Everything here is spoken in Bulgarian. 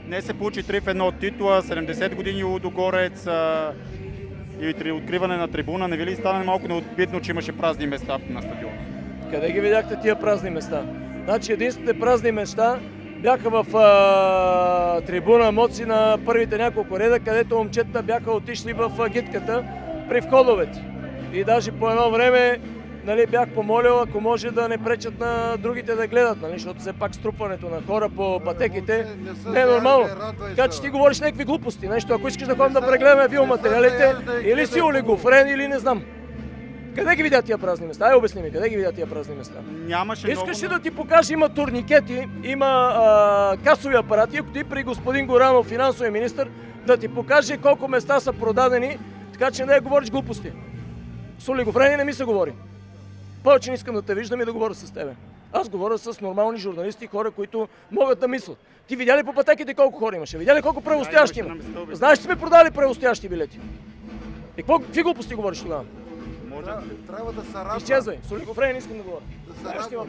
Днес се получи 3 в 1 титла, 70 години Лудогорец и откриване на трибуна. Не ви ли стане малко необидно, че имаше празни места на стадиона? Къде ги видяхте тия празни места? Значи единствените празни места бяха в трибуна Моци на първите няколко реда, където момчета бяха отишли в гидката при входовете. И даже по едно време бях помолил, ако може да не пречат на другите да гледат, защото все пак струпването на хора по пътеките не е нормално. Така че ти говориш някакви глупости. Нещо, ако искаш да ходим да прегледаме филматериалите, или си олигофрен, или не знам. Къде ги видя тия празни места? Ай, обясни ми, къде ги видя тия празни места? Нямаше Искаш ли да ти покажа, има турникети, има касови апарати, ако ти при господин Горанов, финансовия министър, да ти покаже колко места са продадени, така че не говориш глупости. С олигофрени не ми се говори. Повече не искам да те виждам и да говоря с тебе. Аз говоря с нормални журналисти, хора, които могат да мислят. Ти видя ли по пътеките колко хора имаше? Видя ли колко правостоящи има? Знаеш, че сме продали правостоящи билети. И какви глупости говориш тогава? Трябва да се радва. Изчезвай. С олигофрени не искам да говоря. Да се радва.